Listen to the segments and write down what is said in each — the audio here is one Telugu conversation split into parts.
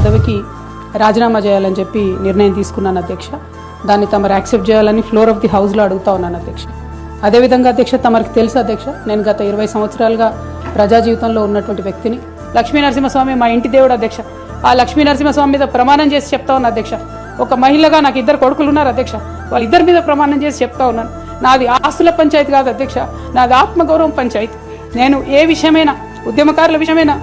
పదవికి రాజీనామా చేయాలని చెప్పి నిర్ణయం తీసుకున్నాను అధ్యక్ష. దాన్ని తమరు యాక్సెప్ట్ చేయాలని ఫ్లోర్ ఆఫ్ ది హౌస్లో అడుగుతా ఉన్నాను అధ్యక్ష. అదేవిధంగా అధ్యక్ష, తమరికి తెలుసు అధ్యక్ష, నేను గత 20 సంవత్సరాలుగా ప్రజా జీవితంలో ఉన్నటువంటి వ్యక్తిని. లక్ష్మీ నరసింహస్వామి మా ఇంటి దేవుడు అధ్యక్ష. ఆ లక్ష్మీ నరసింహస్వామి మీద ప్రమాణం చేసి చెప్తా ఉన్నా అధ్యక్ష. ఒక మహిళగా నాకు 2 కొడుకులు ఉన్నారు అధ్యక్ష. వాళ్ళిద్దరి మీద ప్రమాణం చేసి చెప్తా ఉన్నాను, నాది ఆస్తుల పంచాయతీ కాదు అధ్యక్ష, నాది ఆత్మగౌరవం పంచాయతీ. నేను ఏ విషయమైనా, ఉద్యమకారుల విషయమైనా,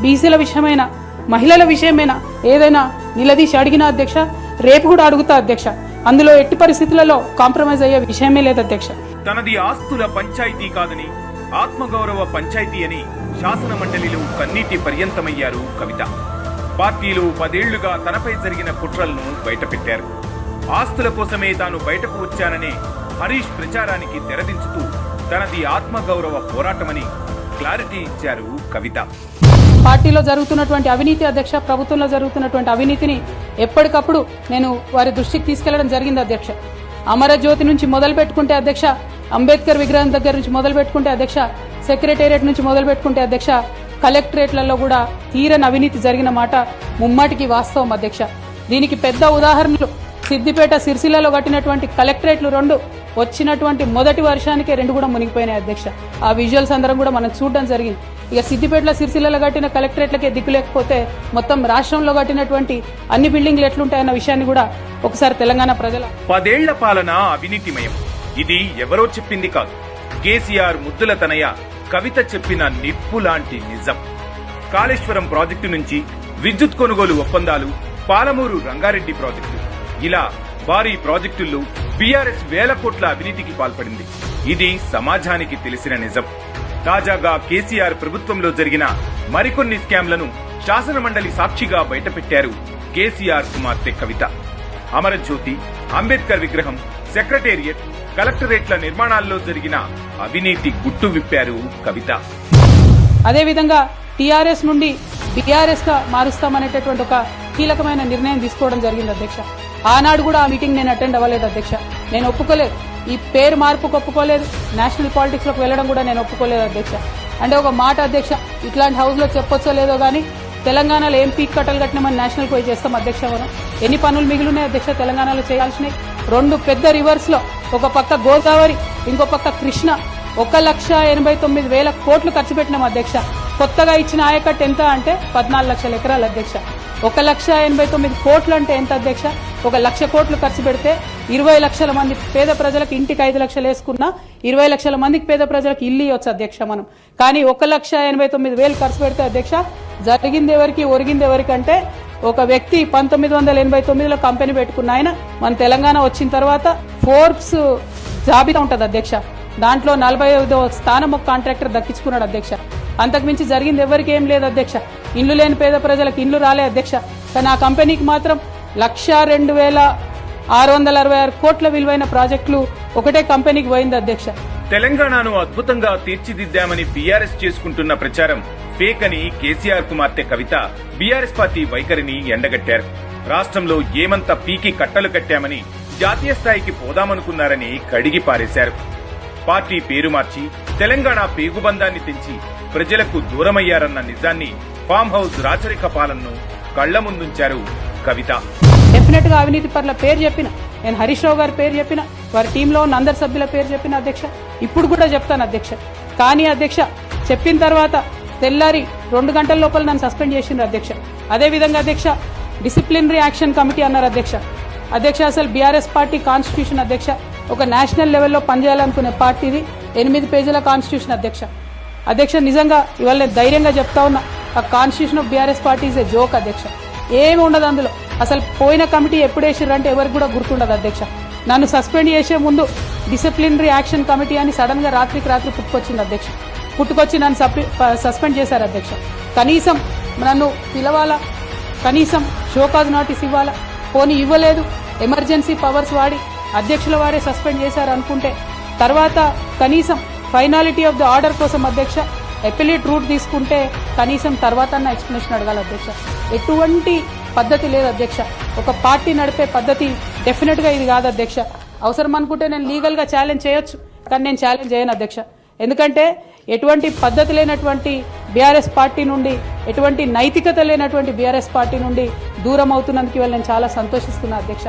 బీసీల విషయమైనా, మహిళల విషయమైనా ఏదైనా నిలదీసి అడిగినా అధ్యక్ష, రేపు కూడా అడుగుతా అధ్యక్ష. అందులో ఎట్టి పరిస్థితులలో కాంప్రమైజ్ అయ్యే విషయమే లేదు అధ్యక్ష. తనది ఆస్తుల పంచాయతీ కాదని ఆత్మగౌరవ పంచాయతీ అని శాసన మండలిలో కన్నీటి పర్యంతమయ్యారు కవిత. పార్టీలో 10 ఏళ్లుగా తనపై జరిగిన కుట్రలను బయటపెట్టారు. ఆస్తుల కోసమే తాను బయటకు వచ్చాననే హరీష్ ప్రచారానికి తెరదించుతూ తనది ఆత్మగౌరవ పోరాటమని క్లారిటీ ఇచ్చారు కవిత. పార్టీలో జరుగుతున్నటువంటి అవినీతి అధ్యక్ష, ప్రభుత్వంలో జరుగుతున్నటువంటి అవినీతిని ఎప్పటికప్పుడు నేను వారి దృష్టికి తీసుకెళ్లడం జరిగింది అధ్యక్ష. అమరజ్యోతి నుంచి మొదలు పెట్టుకుంటే అధ్యక్ష, అంబేద్కర్ విగ్రహం దగ్గర నుంచి మొదలు పెట్టుకుంటే అధ్యక్ష, సెక్రటేరియట్ నుంచి మొదలు పెట్టుకుంటే అధ్యక్ష, కలెక్టరేట్లలో కూడా తీరని అవినీతి జరిగిన మాట ముమ్మాటికి వాస్తవం అధ్యక్ష. దీనికి పెద్ద ఉదాహరణలు సిద్దిపేట, సిరిసిల్లలో కట్టినటువంటి కలెక్టరేట్లు 2 వచ్చినటువంటి మొదటి వర్షానికే 2 కూడా మునిగిపోయినాయి అధ్యక్ష. ఆ విజువల్స్ అందరం కూడా మనం చూడడం జరిగింది. ఇక సిద్దిపేటలో, సిరిసిల్లలో కట్టిన కలెక్టరేట్లకే దిక్కు లేకపోతే మొత్తం రాష్ట్రంలో కట్టినటువంటి అన్ని బిల్డింగ్లు ఎట్లుంటాయన్న విషయాన్ని కూడా ఒకసారి తెలంగాణ ప్రజల 10 ఏళ్ల పాలన అవినీతిమయం. ఇది ఎవరో చెప్పింది కాదు, కేసీఆర్ ముద్దుల తనయ కవిత చెప్పిన నిప్పు లాంటి నిజం. కాళేశ్వరం ప్రాజెక్టు నుంచి విద్యుత్ కొనుగోలు ఒప్పందాలు, పాలమూరు రంగారెడ్డి ప్రాజెక్టు, ఇలా భారీ ప్రాజెక్టుల్లో బీఆర్ఎస్ వేల కోట్ల అవినీతికి పాల్పడింది. ఇది సమాజానికి తెలిసిన నిజం. తాజాగా కేసీఆర్ ప్రభుత్వంలో జరిగిన మరికొన్ని స్కామ్లను శాసన మండలి సాక్షిగా బయటపెట్టారు కేసీఆర్ కుమార్తె కవిత. అమరజ్యోతి, అంబేద్కర్ విగ్రహం, సెక్రటేరియట్, కలెక్టరేట్ల నిర్మాణాల్లో జరిగిన అవినీతి గుట్టు విప్పారు కవిత. అదేవిధంగా టీఆర్ఎస్ నుండి బీఆర్ఎస్ గా మారుస్తామనేటటువంటి ఒక కీలకమైన నిర్ణయం తీసుకోవడం జరిగింది అధ్యక్ష. ఆనాడు కూడా ఆ మీటింగ్ నేను అటెండ్ అవ్వలేదు అధ్యక్ష. నేను ఒప్పుకోలేదు, ఈ పేరు మార్పుకు ఒప్పుకోలేదు, నేషనల్ పాలిటిక్స్ లోకి వెళ్లడం కూడా నేను ఒప్పుకోలేదు అధ్యక్ష. అంటే ఒక మాట అధ్యక్ష, ఇట్లాంటి హౌస్ లో చెప్పొచ్చో లేదో గానీ తెలంగాణలో ఏం పీక్ కట్టలు కట్టినామని నేషనల్ పోయి చేస్తాం అధ్యక్ష. మనం ఎన్ని పనులు మిగిలినాయి అధ్యక్ష తెలంగాణలో చేయాల్సినవి? 2 పెద్ద రివర్స్ లో, ఒక పక్క గోదావరి, ఇంకో పక్క కృష్ణ, 1,89,000 కోట్లు ఖర్చు పెట్టినాం అధ్యక్ష. కొత్తగా ఇచ్చిన ఆయకట్టు ఎంత అంటే 14 లక్షల ఎకరాలు అధ్యక్ష. 1,89,000 కోట్లు అంటే ఎంత అధ్యక్ష? 1,00,000 కోట్లు ఖర్చు పెడితే 20 లక్షల మంది పేద ప్రజలకు ఇంటికి 5 లక్షలు వేసుకున్నా 20 లక్షల మందికి పేద ప్రజలకు ఇల్లు ఇవ్వచ్చు అధ్యక్ష మనం. కానీ 1,89,000 ఖర్చు పెడితే అధ్యక్ష, జరిగింది ఎవరికి, ఒరిగింది ఎవరికంటే ఒక వ్యక్తి 1989లో కంపెనీ పెట్టుకున్న ఆయన మన తెలంగాణ వచ్చిన తర్వాత ఫోర్బ్స్ జాబితా ఉంటది అధ్యక్ష, దాంట్లో 45వ స్థానం ఒక కాంట్రాక్టర్ దక్కించుకున్నాడు అధ్యక్ష. అంతకుమించి జరిగింది ఎవరికి ఏం లేదు అధ్యక్ష. ఇల్లు లేని పేద ప్రజలకు ఇల్లు రాలే అధ్యక్ష. కానీ ఆ కంపెనీకి మాత్రం 1,02,666 కోట్ల విలువైన ప్రాజెక్టులు ఒకటే కంపెనీకి పోయింది అధ్యక్ష. తెలంగాణను అద్భుతంగా తీర్చిదిద్దామని బీఆర్ఎస్ చేసుకుంటున్న ప్రచారం ఫేక్ అని కేసీఆర్ కుమార్తె కవిత బీఆర్ఎస్ పార్టీ వైఖరిని ఎండగట్టారు. రాష్ట్రంలో ఏమంత పీకి కట్టలు కట్టామని, జాతీయ స్థాయికి పోదామనుకున్నారని కడిగి పారేశారు. పార్టీ పేరు మార్చి తెలంగాణ పేగుబంధాన్ని తెంచి ప్రజలకు దూరమయ్యారన్న నిజాన్ని ఫామ్ హౌస్ రాచరిక పాలనను కళ్ల ముందుంచారు కవిత. డెఫినెట్ గా అవినీతి పట్ల పేరు చెప్పిన, నేను హరీష్ రావు గారి పేరు చెప్పిన, వారి టీంలో ఉన్న అందరి సభ్యుల పేరు చెప్పిన అధ్యక్ష. ఇప్పుడు కూడా చెప్తాను అధ్యక్ష. కానీ అధ్యక్ష, చెప్పిన తర్వాత తెల్లారి 2 గంటల లోపల నన్ను సస్పెండ్ చేసిండ్రు అధ్యక్ష. అదేవిధంగా అధ్యక్ష, డిసిప్లినరీ యాక్షన్ కమిటీ అన్నారు అధ్యక్ష. అధ్యక్ష, అసలు బీఆర్ఎస్ పార్టీ కాన్స్టిట్యూషన్ అధ్యక్ష, ఒక నేషనల్ లెవెల్లో పనిచేయాలనుకునే పార్టీది 8 పేజీల కాన్స్టిట్యూషన్ అధ్యక్ష. అధ్యక్ష, నిజంగా ఇవాళ నేను ధైర్యంగా చెప్తా ఉన్నా, ఆ constitution of BRS party is a joke అధ్యక్ష. ఏమి ఉండదు అందులో. అసలు పోయిన కమిటీ ఎప్పుడు వేసిర్రంటే ఎవరికి కూడా గుర్తుండదు అధ్యక్ష. నన్ను సస్పెండ్ చేసే ముందు డిసిప్లినరీ యాక్షన్ కమిటీ అని సడన్ గా రాత్రికి రాత్రి పుట్టుకొచ్చింది అధ్యక్ష. పుట్టుకొచ్చి నన్ను సస్పెండ్ చేశారు అధ్యక్ష. కనీసం నన్ను పిలవాలా, కనీసం షోకాజ్ నోటీస్ ఇవ్వాలా, పోనీ ఇవ్వలేదు. ఎమర్జెన్సీ పవర్స్ వాడి అధ్యక్షుల వారే సస్పెండ్ చేశారు అనుకుంటే, తర్వాత కనీసం ఫైనాలిటీ ఆఫ్ ద ఆర్డర్ కోసం అధ్యక్ష అపెలేట్ రూట్ తీసుకుంటే కనీసం తర్వాత ఎక్స్ప్లెనేషన్ అడగాలి అధ్యక్ష. ఎటువంటి పద్ధతి లేదు అధ్యక్ష. ఒక పార్టీ నడిపే పద్ధతి డెఫినెట్ గా ఇది కాదు అధ్యక్ష. అవసరం అనుకుంటే నేను లీగల్ గా ఛాలెంజ్ చేయొచ్చు, కానీ నేను ఛాలెంజ్ చేయను అధ్యక్ష. ఎందుకంటే ఎటువంటి పద్ధతి లేనటువంటి బీఆర్ఎస్ పార్టీ నుండి, ఎటువంటి నైతికత లేనటువంటి బీఆర్ఎస్ పార్టీ నుండి దూరం అవుతున్నందుకు ఇవాళ నేను చాలా సంతోషిస్తున్నా అధ్యక్ష.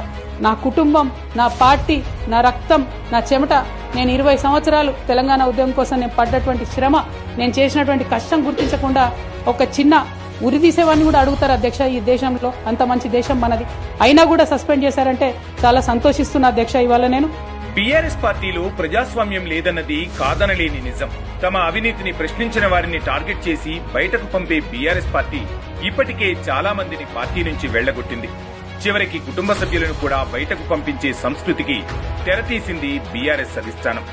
నా కుటుంబం, నా పార్టీ, నా రక్తం, నా చెమట, నేను 20 సంవత్సరాలు తెలంగాణ ఉద్యమం కోసం నేను పడ్డటువంటి శ్రమ, నేను చేసినటువంటి కష్టం గుర్తించకుండా ఒక చిన్న ఉరి తీసేవాడిని కూడా అడుగుతారు అధ్యక్ష ఈ దేశంలో. అంత మంచి దేశం మనది. అయినా కూడా సస్పెండ్ చేశారంటే చాలా సంతోషిస్తున్నా అధ్యక్ష ఇవాళ నేను. బీఆర్ఎస్ పార్టీలో ప్రజాస్వామ్యం లేదన్నది కాదనలేని నిజం. తమ అవినీతిని ప్రశ్నించిన వారిని టార్గెట్ చేసి బయటకు పంపే బీఆర్ఎస్ పార్టీ ఇప్పటికే చాలా మందిని పార్టీ నుంచి వెళ్లగొట్టింది. చివరికి కుటుంబ సభ్యులను కూడా బయటకు పంపించే సంస్కృతికి తెరతీసింది బీఆర్ఎస్ అధిష్టానం.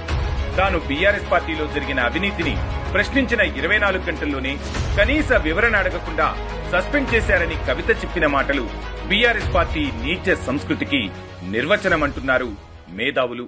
తాను బీఆర్ఎస్ పార్టీలో జరిగిన అవినీతిని ప్రశ్నించిన 24 గంటల్లోనే కనీస వివరణ అడగకుండా సస్పెండ్ చేశారని కవిత చెప్పిన మాటలు బీఆర్ఎస్ పార్టీ నీచ సంస్కృతికి నిర్వచనమంటున్నారు మేధావులు.